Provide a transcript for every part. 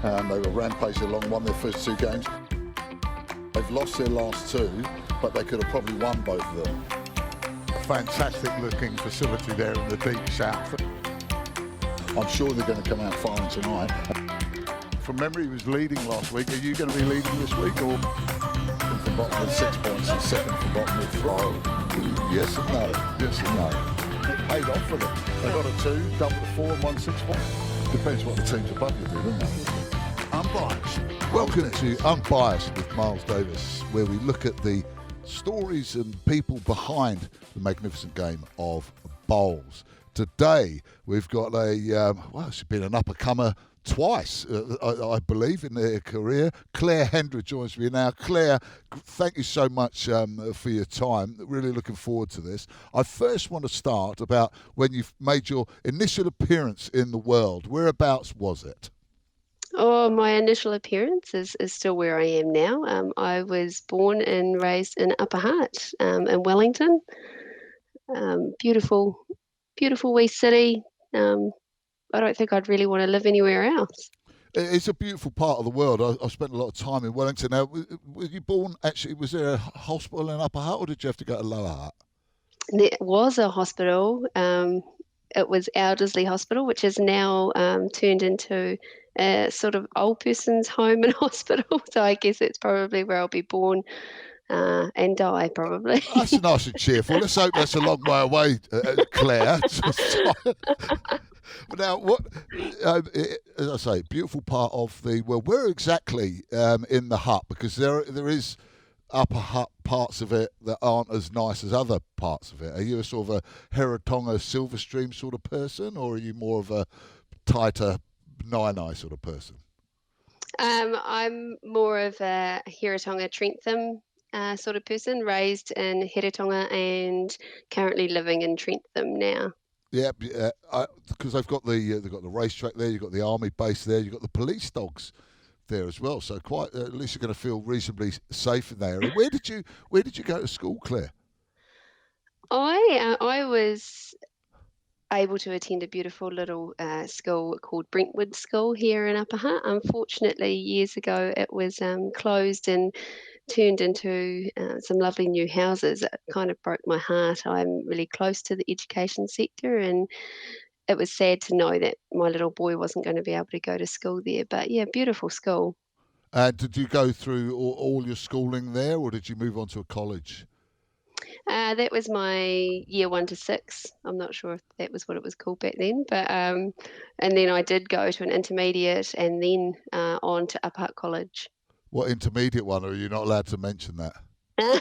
They were rampaging along, won their first 2 games. They've lost their last 2, but they could have probably won both of them. Fantastic looking facility there in the deep south. I'm sure they're going to come out firing tonight. From memory, he was leading last week. Are you going to be leading this week, or? From bottom with 6 points and second from bottom with 3. Yes and no. Yes and no. It paid off for them. They got a 2, double the 4 and won 6 points. Depends what the teams above you do, doesn't it? Unbiased. Welcome to Unbiased with Miles Davis, where we look at the stories and people behind the magnificent game of bowls. Today, we've got she's been an up-and-comer twice, I believe, in their career. Clare Hendra joins me now. Clare, thank you so much for your time. Really looking forward to this. I first want to start about when you've made your initial appearance in the world. Whereabouts was it? Oh, my initial appearance is still where I am now. I was born and raised in Upper Hutt in Wellington. Beautiful wee city. I don't think I'd really want to live anywhere else. It's a beautiful part of the world. I spent a lot of time in Wellington. Now, were you born, actually, was there a hospital in Upper Hutt, or did you have to go to Lower Hutt? There was a hospital. It was Eldersley Hospital, which is now turned into a sort of old person's home and hospital. So I guess it's probably where I'll be born and die, probably. That's nice and cheerful. Let's hope that's a long way away, Clare. But now, as I say, beautiful part of the world. Where exactly in the hut? Because there is Upper Hutt parts of it that aren't as nice as other parts of it. Are you a sort of a Heratonga Silverstream sort of person, or are you more of a tighter Nainai sort of person? I'm more of a Heratonga Trentham sort of person, raised in Heratonga and currently living in Trentham now. Yeah, because they've got the racetrack there. You've got the army base there. You've got the police dogs there as well. So quite at least you're going to feel reasonably safe in there. Where did you go to school, Clare? I was able to attend a beautiful little school called Brentwood School here in Upper Hutt. Unfortunately, years ago it was closed and turned into some lovely new houses. It kind of broke my heart. I'm really close to the education sector, and it was sad to know that my little boy wasn't going to be able to go to school there. But yeah, beautiful school. Did you go through all your schooling there, or did you move on to a college? That was my year 1 to 6. I'm not sure if that was what it was called back then, but and then I did go to an intermediate and then on to Upper Hutt College. What intermediate one, or are you not allowed to mention that? I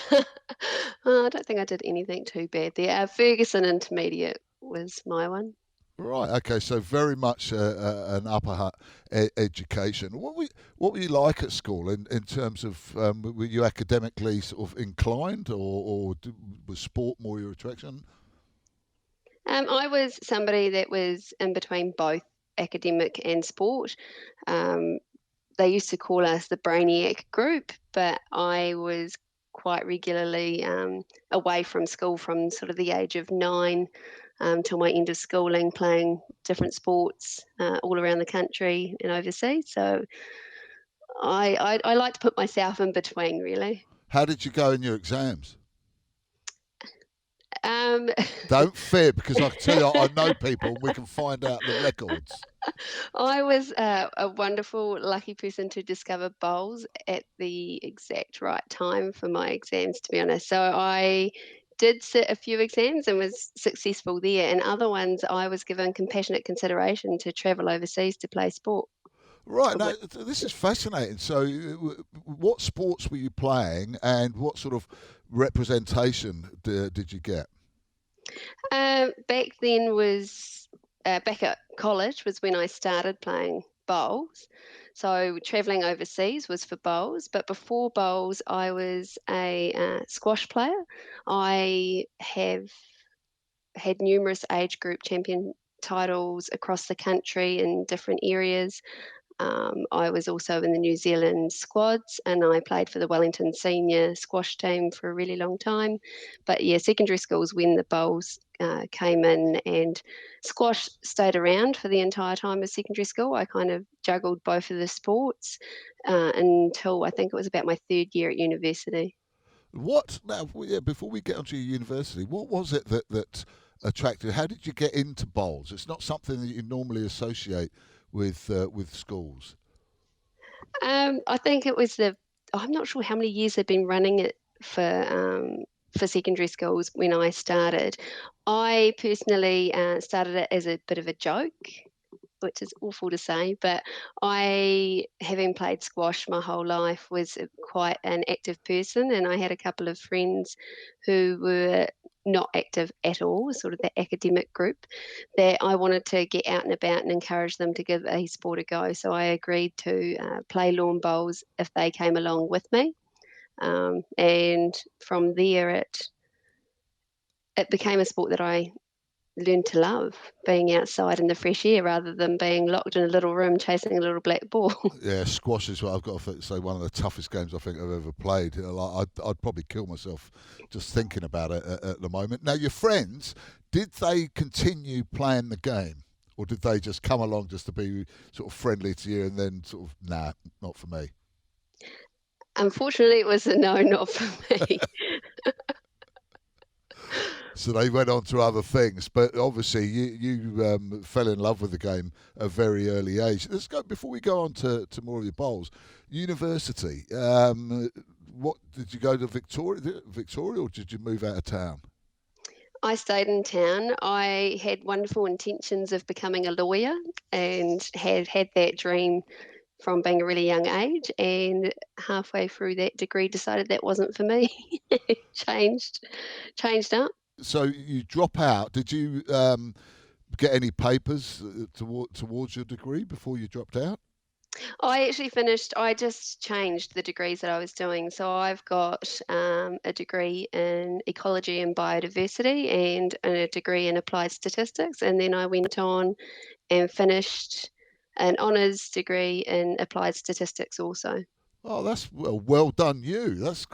don't think I did anything too bad there. Ferguson Intermediate was my one. Right. Okay. So very much an Upper Hutt education. What were you like at school in terms of were you academically sort of inclined, or was sport more your attraction? I was somebody that was in between both academic and sport. They used to call us the Brainiac group, but I was quite regularly away from school from sort of the age of 9 till my end of schooling, playing different sports all around the country and overseas. So I like to put myself in between, really. How did you go in your exams? Don't fib, because I can tell you, I know people, and we can find out the records. I was a wonderful, lucky person to discover bowls at the exact right time for my exams, to be honest. So I did sit a few exams and was successful there, and other ones I was given compassionate consideration to travel overseas to play sport. Right, now this is fascinating. So what sports were you playing, and what sort of representation did you get? Back then was back at college was when I started playing bowls. So travelling overseas was for bowls, but before bowls I was a squash player. I have had numerous age group champion titles across the country in different areas. I was also in the New Zealand squads, and I played for the Wellington senior squash team for a really long time. But yeah, secondary schools when the bowls came in, and squash stayed around for the entire time of secondary school. I kind of juggled both of the sports until I think it was about my third year at university. What now? Before we get onto your university, what was it that attracted? How did you get into bowls? It's not something that you normally associate with schools. I think it was I'm not sure how many years they've been running it for secondary schools when I started. I personally started it as a bit of a joke, which is awful to say, but I, having played squash my whole life, was quite an active person, and I had a couple of friends who were not active at all, sort of the academic group, that I wanted to get out and about and encourage them to give a sport a go. So I agreed to play lawn bowls if they came along with me. And from there, it became a sport that I learned to love, being outside in the fresh air rather than being locked in a little room chasing a little black ball. Yeah, squash is what I've got to say. One of the toughest games I think I've ever played. I'd probably kill myself just thinking about it at the moment. Now, your friends, did they continue playing the game, or did they just come along just to be sort of friendly to you and then sort of, nah, not for me? Unfortunately, it was a no, not for me. So they went on to other things, but obviously you fell in love with the game at a very early age. Let's go before we go on to more of your bowls. University. What did you go to Victoria, or did you move out of town? I stayed in town. I had wonderful intentions of becoming a lawyer and had that dream from being a really young age, and halfway through that degree decided that wasn't for me. changed up. So you drop out. Did you get any papers towards your degree before you dropped out? I actually finished, I just changed the degrees that I was doing. So I've got a degree in ecology and biodiversity and a degree in applied statistics. And then I went on and finished an honours degree in applied statistics also. Oh, that's well done, you. That's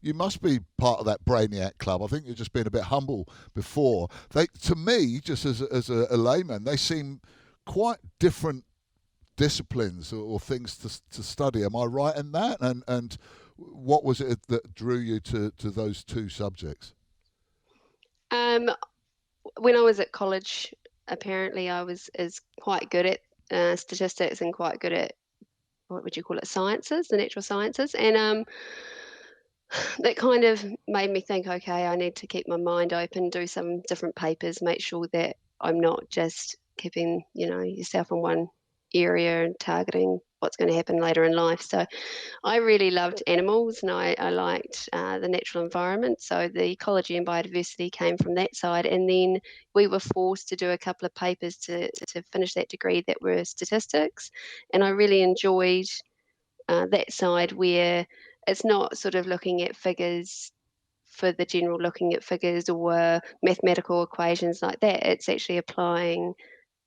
you must be part of that Brainiac club. I think you're just being a bit humble before. To me, just as a layman, they seem quite different disciplines or things to study. Am I right in that? And what was it that drew you to those two subjects? When I was at college, apparently I was is quite good at statistics and quite good at, what would you call it, sciences, the natural sciences. And that kind of made me think, okay, I need to keep my mind open, do some different papers, make sure that I'm not just keeping, yourself in one area and targeting what's going to happen later in life. So I really loved animals, and I liked the natural environment. So the ecology and biodiversity came from that side. And then we were forced to do a couple of papers to finish that degree that were statistics. And I really enjoyed that side where it's not sort of looking at figures for the general looking at figures or mathematical equations like that. It's actually applying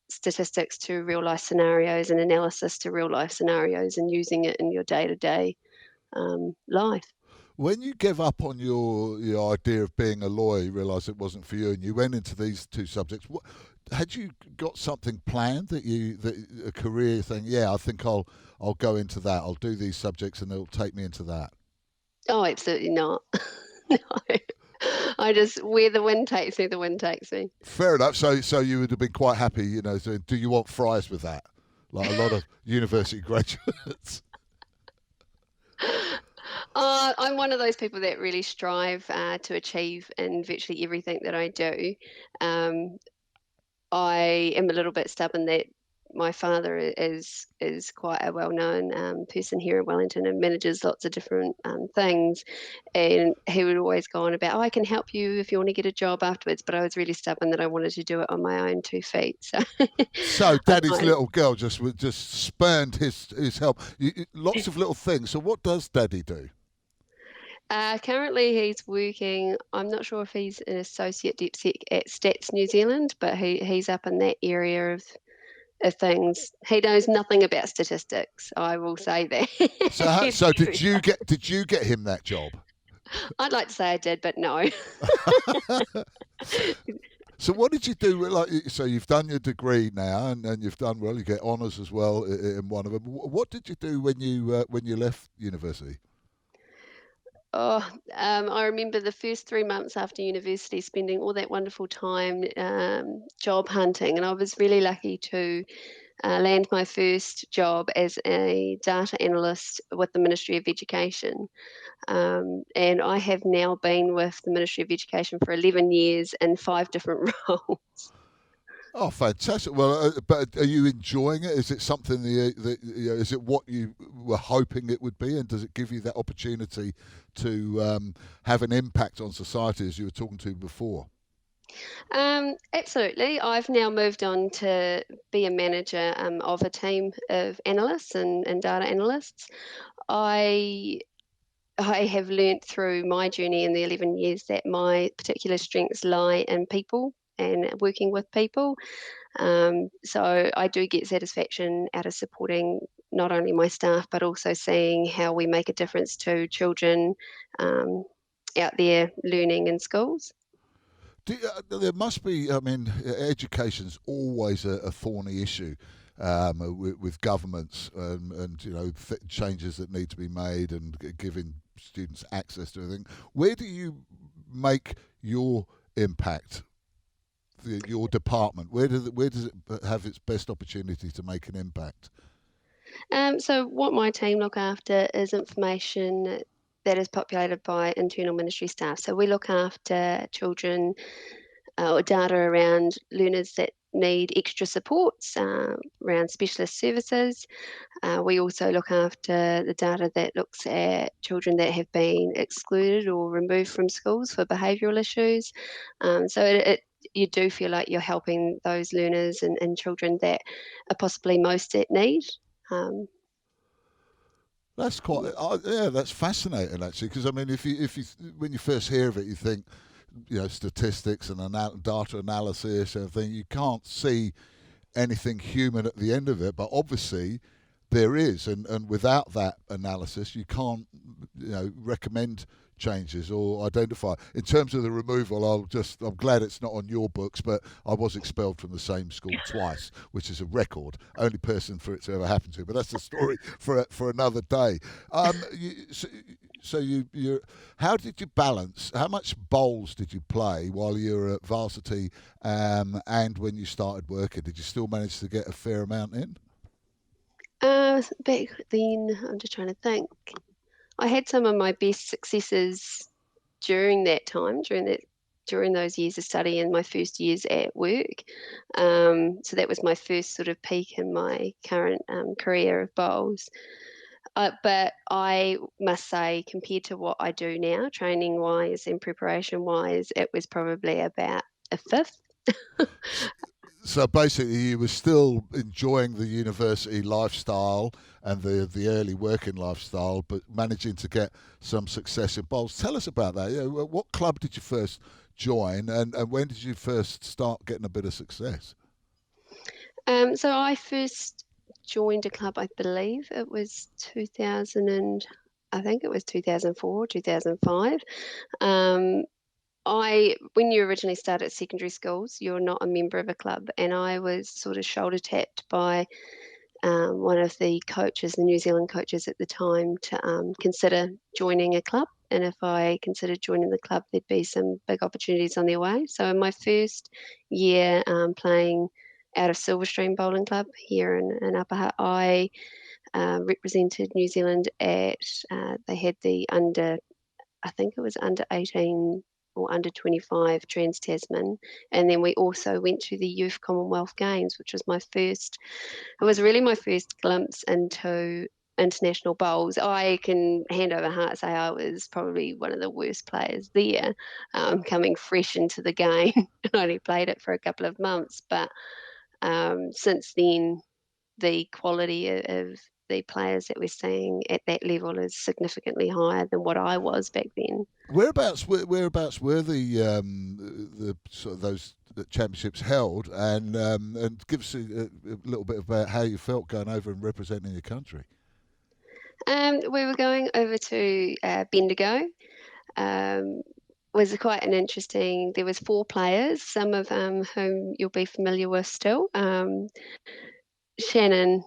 statistics to real life scenarios and analysis to real life scenarios and using it in your day-to-day life. When you gave up on your idea of being a lawyer, you realised it wasn't for you, and you went into these two subjects. Had you got something planned that a career thing? Yeah, I think I'll go into that. I'll do these subjects, and it'll take me into that. Oh, absolutely not. No. I just, where the wind takes me, the wind takes me. Fair enough. So you would have been quite happy, So do you want fries with that? Like a lot of university graduates. I'm one of those people that really strive to achieve in virtually everything that I do. I am a little bit stubborn that my father is quite a well-known person here in Wellington and manages lots of different things, and he would always go on about, oh, I can help you if you want to get a job afterwards, but I was really stubborn that I wanted to do it on my own 2 feet. So Daddy's little girl just spurned his help. Lots of little things. So what does Daddy do? Currently he's working, I'm not sure if he's an associate DepSec at Stats New Zealand, but he's up in that area of of things. He knows nothing about statistics. I will say that. So did you get him that job? I'd like to say I did, but no. So what did you do? Like, so you've done your degree now, and you've done well. You get honours as well in one of them. What did you do when you left university? Oh, I remember the first 3 months after university spending all that wonderful time job hunting, and I was really lucky to land my first job as a data analyst with the Ministry of Education. And I have now been with the Ministry of Education for 11 years in 5 different roles. Oh, fantastic! Well, but are you enjoying it? Is it something that is it what you were hoping it would be, and does it give you that opportunity to have an impact on society, as you were talking to before? Absolutely. I've now moved on to be a manager of a team of analysts and data analysts. I I have learnt through my journey in the 11 years that my particular strengths lie in people and working with people. So I do get satisfaction out of supporting not only my staff, but also seeing how we make a difference to children um, out there learning in schools. There must be. I mean, education's always a thorny issue with governments, and changes that need to be made, and giving students access to everything. Where do you make your impact? Your department. Where does it have its best opportunity to make an impact? So what my team look after is information that is populated by internal ministry staff. So we look after children or data around learners that need extra supports, around specialist services. We also look after the data that looks at children that have been excluded or removed from schools for behavioural issues. So you do feel like you're helping those learners and children that are possibly most at need. Um, That's quite. Yeah, that's fascinating actually. Because I mean, if you when you first hear of it, you think, statistics and data analysis and everything. You can't see anything human at the end of it, but obviously there is, and without that analysis, you can't, recommend changes or identify. In terms of the removal, I'm glad it's not on your books, but I was expelled from the same school twice, which is a record. Only person for it to ever happen to, but that's a story for another day. So how did you balance? How much bowls did you play while you were at varsity, and when you started working? Did you still manage to get a fair amount in? Back then, I'm just trying to think. I had some of my best successes during that time, during those years of study and my first years at work. So that was my first sort of peak in my current career of bowls. But I must say, compared to what I do now, training wise and preparation wise, it was probably about a fifth. So basically, you were still enjoying the university lifestyle and the early working lifestyle, but managing to get some success in bowls. Tell us about that. What club did you first join, and when did you first start getting a bit of success? So I first joined a club, I believe it was 2000 and I think it was 2004, 2005. When you originally start at secondary schools, you're not a member of a club, and I was sort of shoulder tapped by one of the coaches, the New Zealand coaches at the time, to consider joining a club. And if I considered joining the club, there'd be some big opportunities on their way. So in my first year playing out of Silverstream Bowling Club here in Upper Hutt, I represented New Zealand at, they had I think it was under 18 or under 25 Trans Tasman. And then we also went to the Youth Commonwealth Games, which was it was really my first glimpse into international bowls. I can hand over heart say I was probably one of the worst players there, coming fresh into the game. And I only played it for a couple of months. But since then, the quality of the players that we're seeing at that level is significantly higher than what I was back then. Whereabouts were the sort of those championships held, and give us a little bit about how you felt going over and representing your country. We were going over to Bendigo. Was quite an interesting. There was 4 players, some of whom you'll be familiar with still. Shannon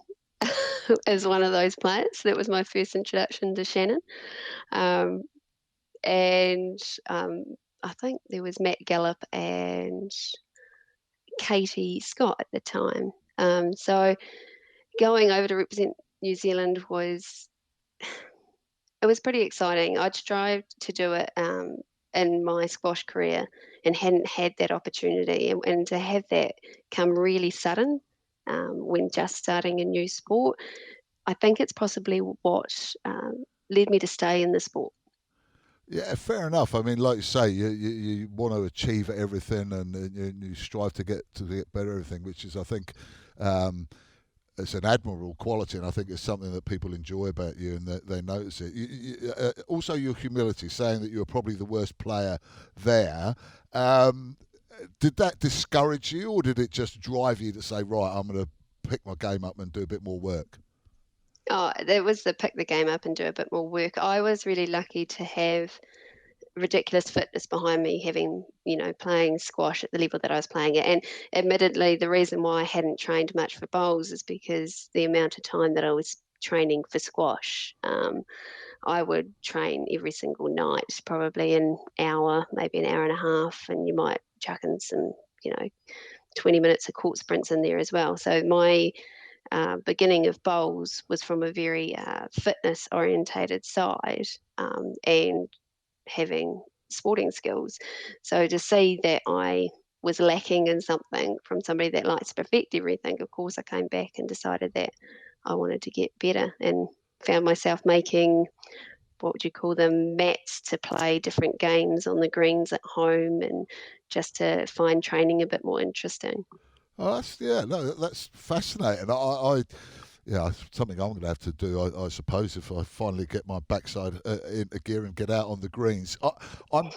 is one of those players. That was my first introduction to Shannon. And I think there was Matt Gallup and Katie Scott at the time. So going over to represent New Zealand was pretty exciting. I'd strived to do it in my squash career and hadn't had that opportunity, and to have that come really sudden when just starting a new sport, I think it's possibly what led me to stay in the sport. Yeah, fair enough. I mean, like you say, you want to achieve everything, and you strive to get better everything, which is, I think, it's an admirable quality, and I think it's something that people enjoy about you, and they notice it. Also, your humility, saying that you were probably the worst player there. Did that discourage you, or did it just drive you to say, right, I'm going to pick my game up and do a bit more work? Oh, that was the pick the game up and do a bit more work. I was really lucky to have ridiculous fitness behind me, having, playing squash at the level that I was playing at. And admittedly, the reason why I hadn't trained much for bowls is because the amount of time that I was training for squash. I would train every single night, probably an hour, maybe an hour and a half, and you might chuck in some, 20 minutes of court sprints in there as well. So my beginning of bowls was from a very fitness orientated side, and having sporting skills. So to see that I was lacking in something from somebody that likes to perfect everything, of course I came back and decided that I wanted to get better, and found myself making, what would you call them, mats to play different games on the greens at home, and just to find training a bit more interesting. Oh, that's fascinating. Yeah, something I'm going to have to do, I suppose, if I finally get my backside into gear and get out on the greens. I'm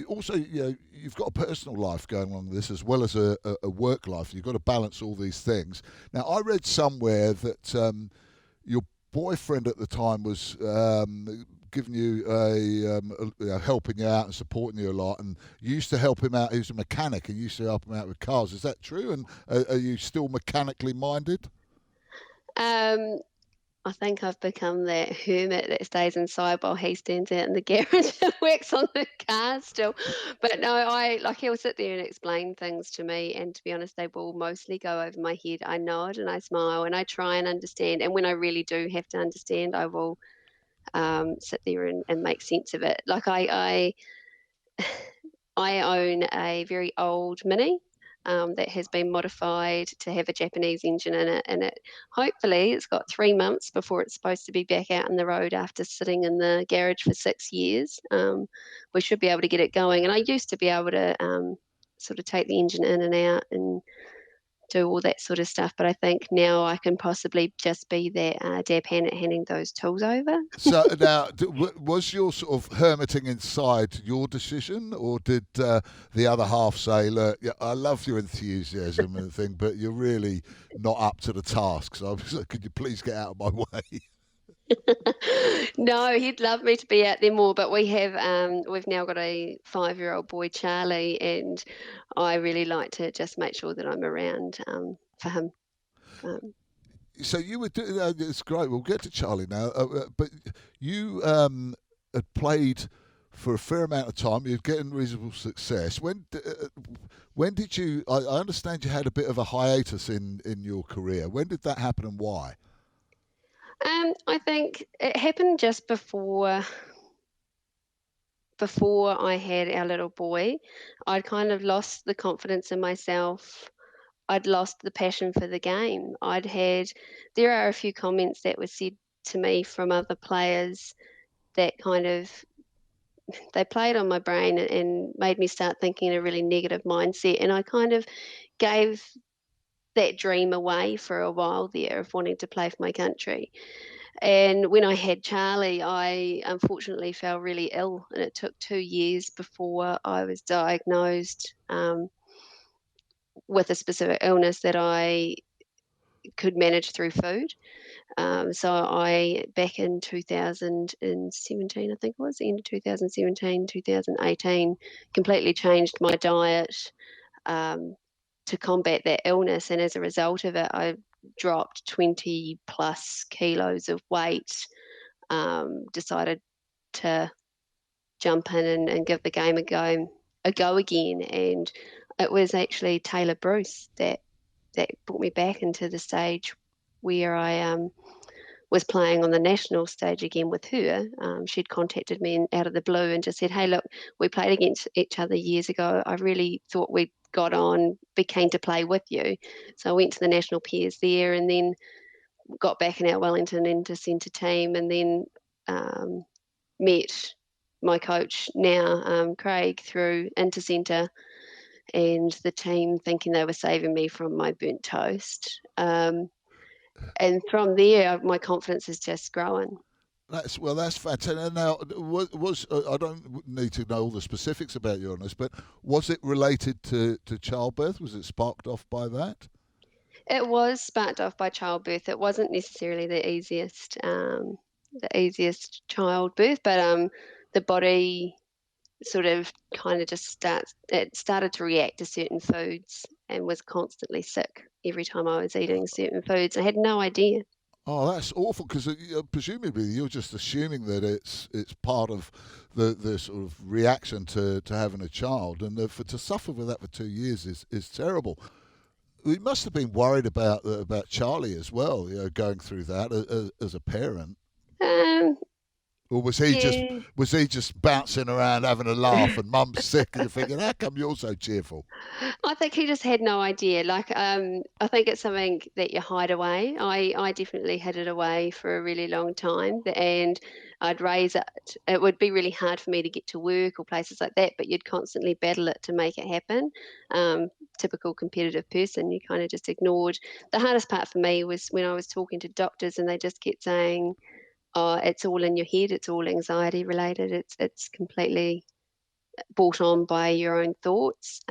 also, you've got a personal life going on with this as well as a work life. You've got to balance all these things. Now, I read somewhere that your boyfriend at the time was giving you helping you out and supporting you a lot, and you used to help him out. He was a mechanic and you used to help him out with cars. Is that true? And are you still mechanically minded? I think I've become that hermit that stays inside while he stands out in the garage and works on the car still. But no, he'll sit there and explain things to me, and to be honest, they will mostly go over my head. I nod and I smile and I try and understand. And when I really do have to understand, I will sit there and make sense of it. Like I own a very old Mini. That has been modified to have a Japanese engine in it, and hopefully it's got 3 months before it's supposed to be back out on the road after sitting in the garage for 6 years. We should be able to get it going, and I used to be able to sort of take the engine in and out and do all that sort of stuff, but I think now I can possibly just be that dab hand at handing those tools over. So now, was your sort of hermiting inside your decision, or did the other half say, look, yeah, I love your enthusiasm and thing, but you're really not up to the task, so could you please get out of my way? No, he'd love me to be out there more, but we've now got a 5-year-old boy, Charlie, and I really like to just make sure that I'm around for him. So you were doing, it's great, we'll get to Charlie now, but you had played for a fair amount of time. You're getting reasonable success. When did you, I understand you had a bit of a hiatus in your career. When did that happen and why? I think it happened just before I had our little boy. I'd kind of lost the confidence in myself. I'd lost the passion for the game. There are a few comments that were said to me from other players that kind of, they played on my brain and made me start thinking in a really negative mindset. And I kind of gave that dream away for a while there of wanting to play for my country. And when I had Charlie, I unfortunately fell really ill, and it took 2 years before I was diagnosed with a specific illness that I could manage through food. So I, back in 2017, I think it was, the end of 2017, 2018, completely changed my diet to combat that illness. And as a result of it, I dropped 20 plus kilos of weight, decided to jump in and give the game a go again. And it was actually Taylor Bruce that brought me back into the stage where I was playing on the national stage again with her. She'd contacted me out of the blue and just said, "Hey, look, we played against each other years ago. I really thought we got on, be keen to play with you." So I went to the national pairs there, and then got back in our Wellington Inter-Centre team, and then met my coach now, Craig, through Inter-Centre, and the team thinking they were saving me from my burnt toast. And from there, my confidence is just growing. That's fantastic. And now, I don't need to know all the specifics about your illness, but was it related to childbirth? Was it sparked off by that? It was sparked off by childbirth. It wasn't necessarily the easiest childbirth, but the body sort of kind of just started to react to certain foods and was constantly sick every time I was eating certain foods. I had no idea. Oh, that's awful, because presumably you're just assuming that it's part of the sort of reaction to having a child, and to suffer with that for 2 years is terrible. We must have been worried about Charlie as well, going through that as a parent. Or was he just bouncing around having a laugh, and mum's sick and you're thinking, how come you're so cheerful? I think he just had no idea. I think it's something that you hide away. I definitely hid it away for a really long time, and I'd raise it. It would be really hard for me to get to work or places like that, but you'd constantly battle it to make it happen. Typical competitive person, you kind of just ignored. The hardest part for me was when I was talking to doctors and they just kept saying, "Oh, it's all in your head. It's all anxiety related. It's completely brought on by your own thoughts."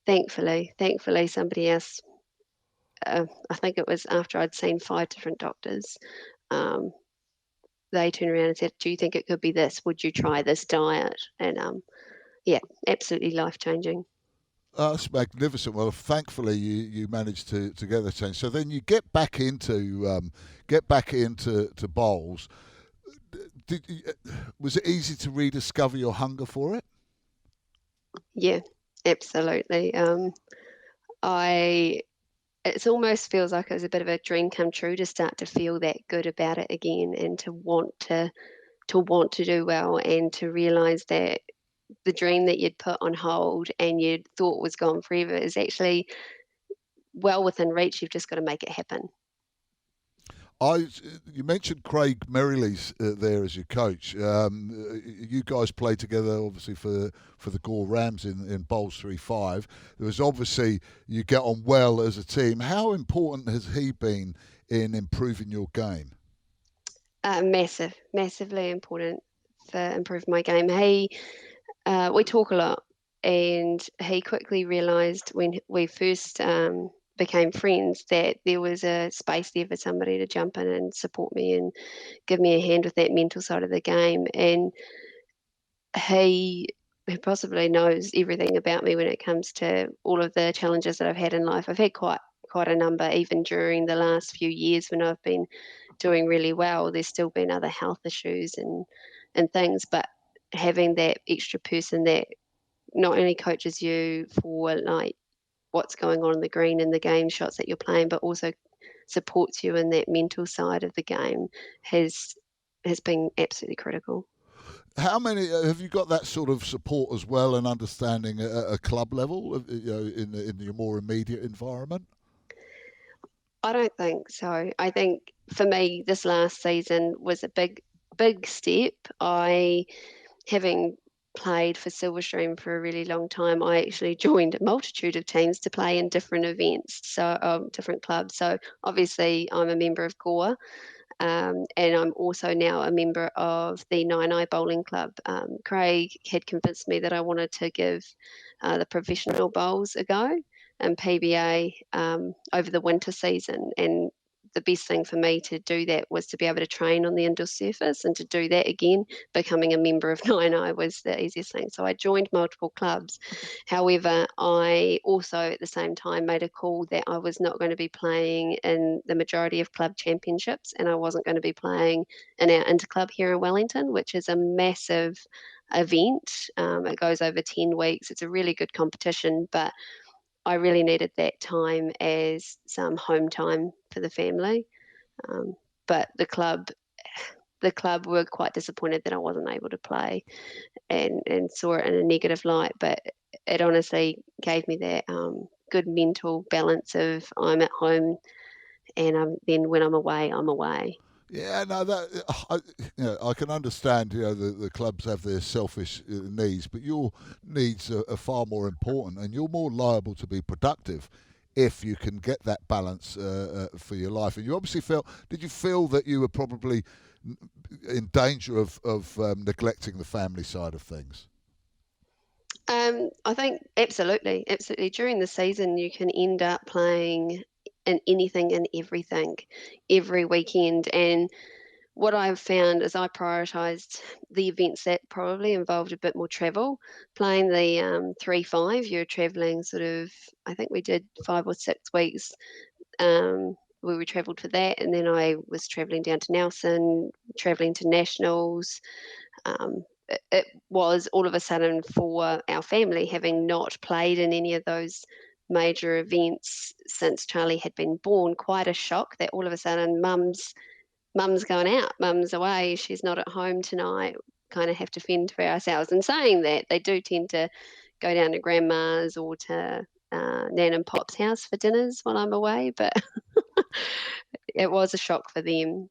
Thankfully, somebody else. I think it was after I'd seen 5 different doctors. They turned around and said, "Do you think it could be this? Would you try this diet?" And yeah, absolutely life changing. That's magnificent. Well, thankfully you managed to get the change. So then you get back into bowls. Was it easy to rediscover your hunger for it? Yeah, absolutely. It almost feels like it was a bit of a dream come true to start to feel that good about it again, and to want to do well, and to realize that the dream that you'd put on hold and you'd thought was gone forever is actually well within reach. You've just got to make it happen. You mentioned Craig Merrilees there as your coach. You guys played together, obviously, for the Gore Rams in Bowls 3-5. There was obviously, you get on well as a team. How important has he been in improving your game? Massively important for improving my game. We talk a lot, and he quickly realised when we first became friends that there was a space there for somebody to jump in and support me and give me a hand with that mental side of the game. And he possibly knows everything about me when it comes to all of the challenges that I've had in life. I've had quite a number, even during the last few years when I've been doing really well. There's still been other health issues and things, but having that extra person that not only coaches you for like what's going on in the green and the game shots that you're playing, but also supports you in that mental side of the game has been absolutely critical. How many have you got that sort of support as well, and understanding at a club level, in your more immediate environment? I don't think so. I think for me, this last season was a big step. Having played for Silverstream for a really long time, I actually joined a multitude of teams to play in different events, so different clubs. So obviously, I'm a member of Gore, and I'm also now a member of the Nine Eye Bowling Club. Craig had convinced me that I wanted to give the professional bowls ago and PBA over the winter season. And the best thing for me to do that was to be able to train on the indoor surface, and to do that again, becoming a member of 9i was the easiest thing. So I joined multiple clubs. However, I also at the same time made a call that I was not going to be playing in the majority of club championships, and I wasn't going to be playing in our interclub here in Wellington, which is a massive event. It goes over 10 weeks. It's a really good competition, but I really needed that time as some home time for the family. But the club were quite disappointed that I wasn't able to play, and saw it in a negative light. But it honestly gave me that good mental balance of I'm at home, and then when I'm away, I'm away. Yeah, no, I can understand. The clubs have their selfish needs, but your needs are far more important, and you're more liable to be productive if you can get that balance for your life. And you obviously did you feel that you were probably in danger of neglecting the family side of things? I think absolutely. During the season, you can end up playing in anything and everything every weekend. And what I've found is I prioritised the events that probably involved a bit more travel. Playing the 3-5, you're travelling sort of, I think we did 5 or 6 weeks where we travelled for that. And then I was travelling down to Nelson, travelling to nationals. It was all of a sudden, for our family, having not played in any of those major events since Charlie had been born, quite a shock that all of a sudden mum's going out, mum's away, she's not at home tonight, kind of have to fend for ourselves. And saying that, they do tend to go down to grandma's or to Nan and Pop's house for dinners while I'm away, but it was a shock for them.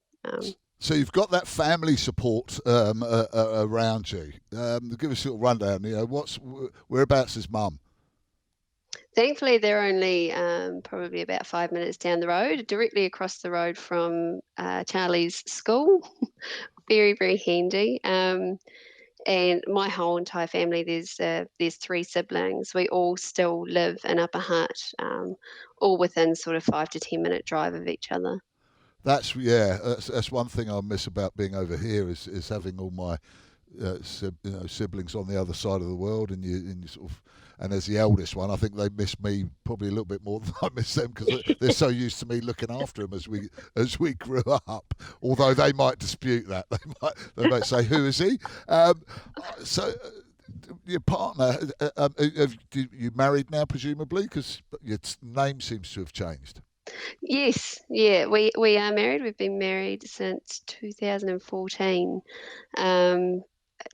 So you've got that family support around you. Give us a little rundown. Whereabouts is mum? Thankfully, they're only probably about 5 minutes down the road, directly across the road from Charlie's school. Very, very handy. And my whole entire family, there's 3 siblings. We all still live in Upper Hutt, all within sort of 5 to 10 minute drive of each other. That's one thing I miss about being over here is having all my siblings on the other side of the world, and you sort of, and as the eldest one, I think they miss me probably a little bit more than I miss them, because they're so used to me looking after them as we grew up. Although they might dispute that, they might say, "Who is he?" So. Your partner, you married now, presumably, because your name seems to have changed. Yes, yeah, we are married. We've been married since 2014.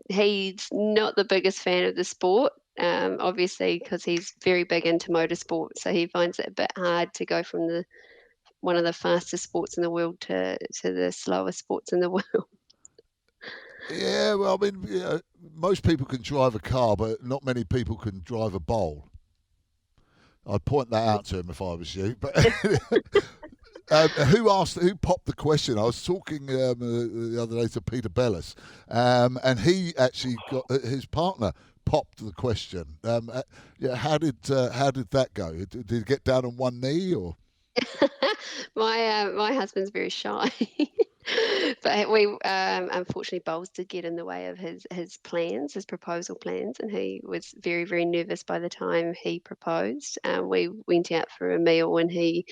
He's not the biggest fan of the sport, obviously, because he's very big into motorsport. So he finds it a bit hard to go from one of the fastest sports in the world to the slowest sports in the world. Yeah, well, I mean, most people can drive a car, but not many people can drive a bowl. I'd point that out to him if I was you. But who popped the question? I was talking the other day to Peter Bellis, and he actually got his partner popped the question. How did that go? Did it get down on one knee or? My husband's very shy. But we unfortunately, bowls did get in the way of his plans, his proposal plans, and he was very, very nervous by the time he proposed. We went out for a meal, and he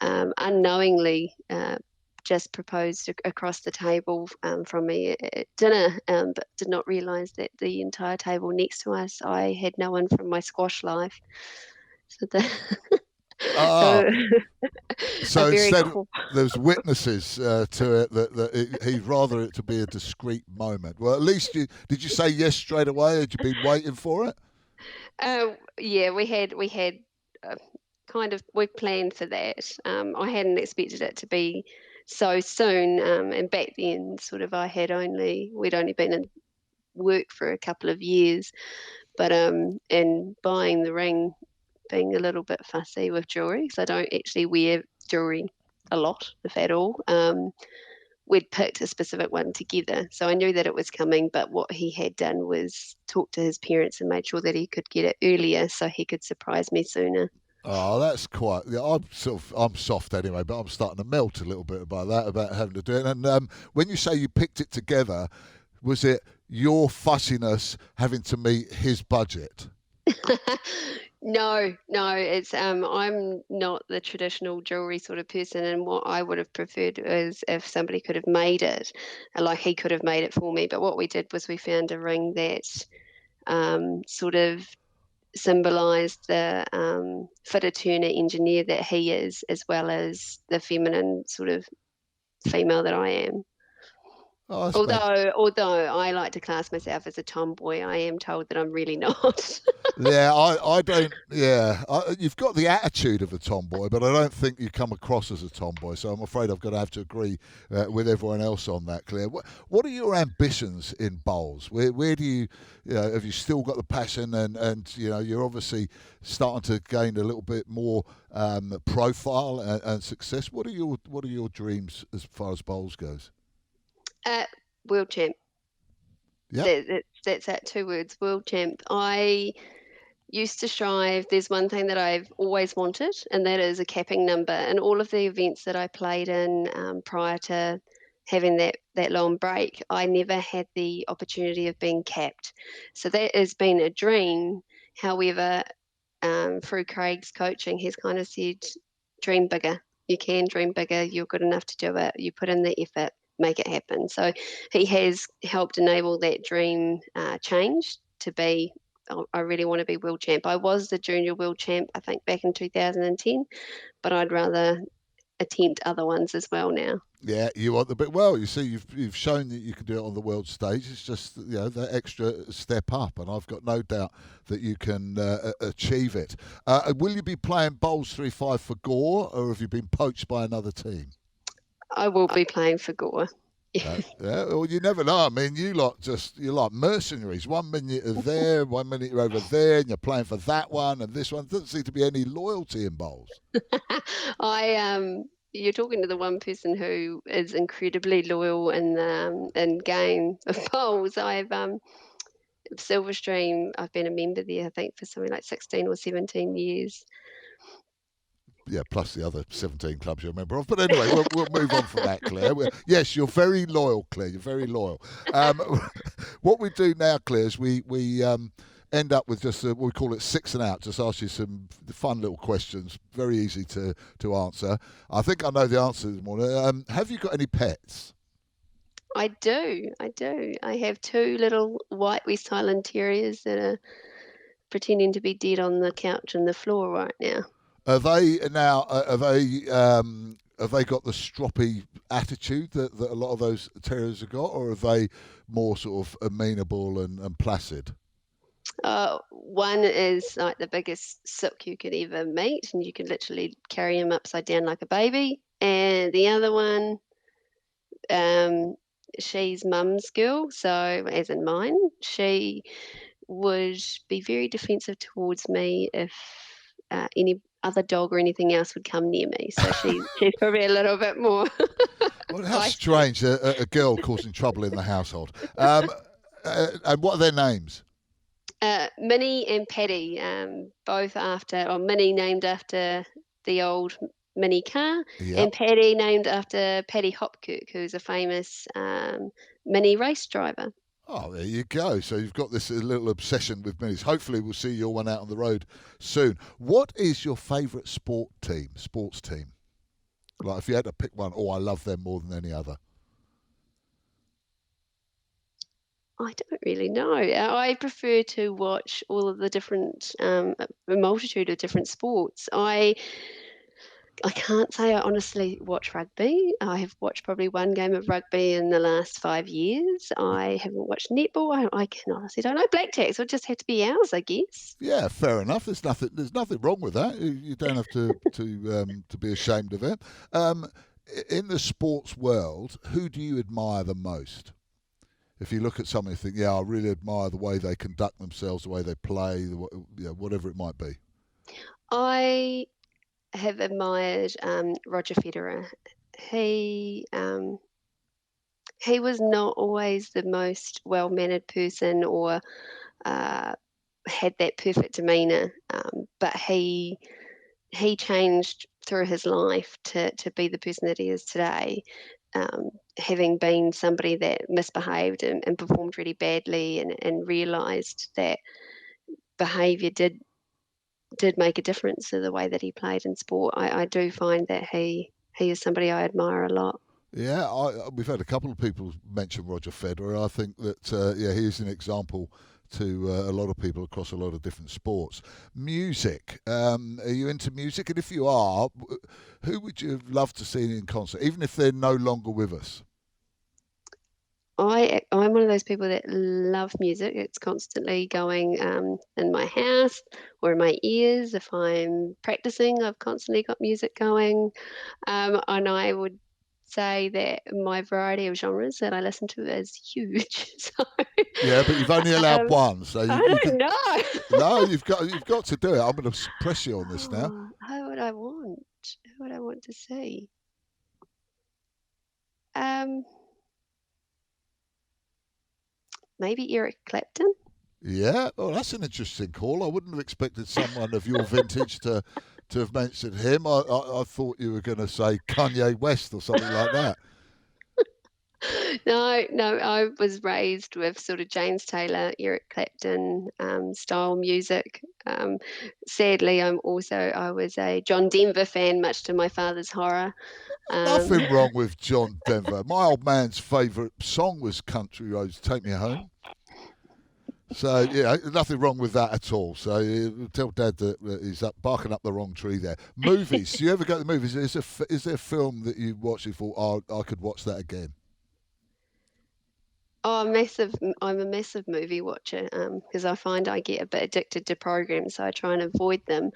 unknowingly just proposed across the table from me at dinner, but did not realise that the entire table next to us, I had no one from my squash life. So so instead, there's witnesses to it that he'd rather it to be a discreet moment. Well, at least did you say yes straight away? Had you been waiting for it? Yeah, we had we planned for that. I hadn't expected it to be so soon. And back then, sort of, we'd only been in work for a couple of years, but and buying the ring, being a little bit fussy with jewellery, because I don't actually wear jewellery a lot, if at all. we'd picked a specific one together. So I knew that it was coming, but what he had done was talk to his parents and made sure that he could get it earlier so he could surprise me sooner. Oh, that's quite. Yeah, I'm soft anyway, but I'm starting to melt a little bit about that, about having to do it. And when you say you picked it together, was it your fussiness having to meet his budget? No, it's I'm not the traditional jewelry sort of person, and what I would have preferred is if somebody could have made it, like he could have made it for me. But what we did was we found a ring that sort of symbolised the fitter turner engineer that he is, as well as the feminine sort of female that I am. Oh, Although I like to class myself as a tomboy, I am told that I'm really not. yeah, I don't. Yeah, you've got the attitude of a tomboy, but I don't think you come across as a tomboy. So I'm afraid I'm going to have to agree with everyone else on that, Claire. What are your ambitions in bowls? Where do you, have you still got the passion and you're obviously starting to gain a little bit more profile and success. What are your dreams as far as bowls goes? World champ. Yeah. That's that 2 words, world champ. I used to strive. There's one thing that I've always wanted, and that is a capping number. And all of the events that I played in prior to having that long break, I never had the opportunity of being capped. So that has been a dream. However, through Craig's coaching, he's kind of said, dream bigger. You can dream bigger. You're good enough to do it. You put in the effort, make it happen. So he has helped enable that dream change to be, I really want to be world champ. I was the junior world champ, I think, back in 2010, but I'd rather attempt other ones as well now. Yeah, you want the bit. Well, you see, you've shown that you can do it on the world stage. It's just that extra step up, and I've got no doubt that you can achieve it. Will you be playing Bowls 3-5 for Gore, or have you been poached by another team? I will be playing for Gore. Yeah, well, you never know. I mean, you're like mercenaries. 1 minute you're there, 1 minute you're over there, and you're playing for that one and this one. Doesn't seem to be any loyalty in bowls. You're talking to the one person who is incredibly loyal in game of bowls. Silverstream, I've been a member there, I think, for something like 16 or 17 years. Yeah, plus the other 17 clubs you're a member of. But anyway, we'll move on from that, Claire. Yes, you're very loyal, Claire. You're very loyal. What we do now, Claire, is we end up with just we call it 6 and out. Just ask you some fun little questions, very easy to answer. I think I know the answer this morning. Have you got any pets? I do. I have 2 little white West Highland Terriers that are pretending to be dead on the couch and the floor right now. Are they now? Have they got the stroppy attitude that a lot of those terriers have got, or are they more sort of amenable and placid? One is like the biggest sook you could ever meet, and you can literally carry him upside down like a baby. And the other one, she's mum's girl, so as in mine, she would be very defensive towards me if any other dog or anything else would come near me. So she's probably a little bit more. Well, how strange, a girl causing trouble in the household. And what are their names? Minnie and Paddy, Minnie named after the old Minnie car, Yep. and Paddy named after Paddy Hopkirk, who's a famous Minnie race driver. Oh, there you go. So you've got this little obsession with minis. Hopefully we'll see your one out on the road soon. What is your favourite sports team? Like if you had to pick one, I love them more than any other. I don't really know. I prefer to watch all of the different, a multitude of different sports. I can't say I honestly watch rugby. I have watched probably one game of rugby in the last 5 years. I haven't watched netball. I can honestly don't know. Black tax would just have to be ours, I guess. Yeah, fair enough. There's nothing wrong with that. You don't have to be ashamed of it. In the sports world, who do you admire the most? If you look at something and think, I really admire the way they conduct themselves, the way they play, whatever it might be. I have admired Roger Federer. He he was not always the most well-mannered person or had that perfect demeanour, but he changed through his life to be the person that he is today, having been somebody that misbehaved and performed really badly and realised that behaviour did make a difference to the way that he played in sport. I do find that he is somebody I admire a lot. Yeah, we've had a couple of people mention Roger Federer. I think that he's an example to a lot of people across a lot of different sports. Music, are you into music? And if you are, who would you love to see in concert, even if they're no longer with us? I'm one of those people that love music. It's constantly going in my house or in my ears. If I'm practicing, I've constantly got music going. And I would say that my variety of genres that I listen to is huge. So, yeah, but you've only allowed one, so I don't know. No, you've got to do it. I'm going to press you on this now. Who would I want? Who would I want to see? Maybe Eric Clapton. Yeah, well, that's an interesting call. I wouldn't have expected someone of your vintage to have mentioned him. I thought you were going to say Kanye West or something like that. No, I was raised with sort of James Taylor, Eric Clapton style music. Sadly, I was a John Denver fan, much to my father's horror. Nothing wrong with John Denver. My old man's favourite song was Country Roads, Take Me Home. So, yeah, nothing wrong with that at all. So tell Dad that he's barking up the wrong tree there. Movies. Do you ever go to the movies? Is there a film that you watch and thought, I could watch that again? Oh, I'm a massive movie watcher because I find I get a bit addicted to programs, so I try and avoid them.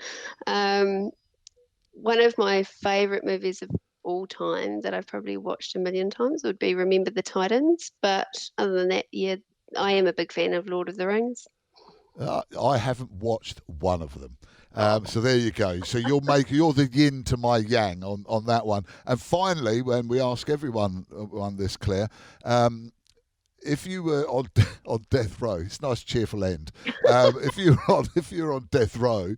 One of my favourite movies of all time that I've probably watched a million times would be Remember the Titans. But other than that, yeah, I am a big fan of Lord of the Rings. I haven't watched one of them. So there you go. So you're the yin to my yang on that one. And finally, when we ask everyone on this, Claire, if you were on death row, it's a nice cheerful end. If you're on death row,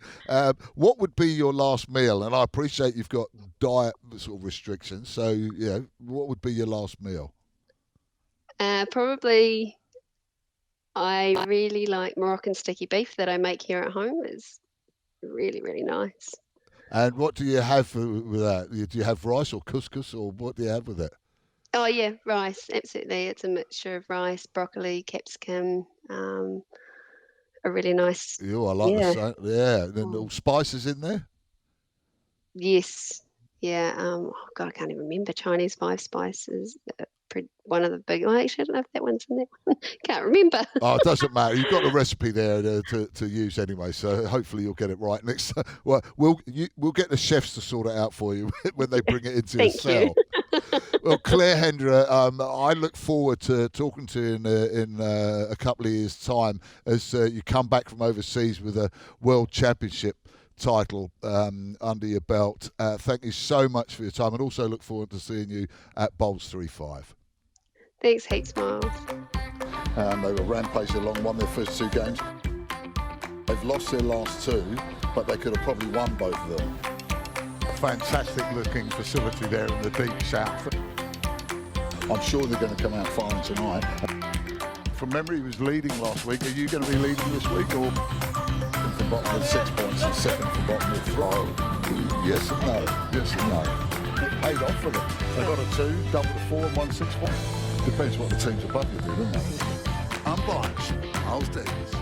what would be your last meal? And I appreciate you've got diet sort of restrictions. So what would be your last meal? Probably, I really like Moroccan sticky beef that I make here at home. It's really, really nice. And what do you have with that? Do you have rice or couscous, or what do you have with it? Oh yeah, rice, absolutely. It's a mixture of rice, broccoli, capsicum, a really nice. Oh, I like the sound. Yeah, and all spices in there. Yes, yeah. Oh God, I can't even remember. Chinese 5 spices. One of the big. Well, actually, I don't know if that one's in that one. Can't remember. Oh, it doesn't matter. You've got a recipe there to use anyway, so hopefully you'll get it right next time. Well, we'll get the chefs to sort it out for you when they bring it into the cell. Well, Clare Hendra, I look forward to talking to you in a couple of years' time as you come back from overseas with a World Championship title under your belt. Thank you so much for your time, and also look forward to seeing you at Bowls 3-5. Thanks heaps, Miles. They were rampaging along, won their first 2 games. They've lost their last 2, but they could have probably won both of them. Fantastic looking facility there in the deep south. I'm sure they're going to come out firing tonight. From memory, he was leading last week. Are you going to be leading this week, or? From bottom with 6 points and second from bottom with 5. Yes and no. Yes and no. It paid off for them. They got a 2, double the 4 and won 6 points. Depends what the teams above you do, doesn't it? Unbiased, Miles Davis.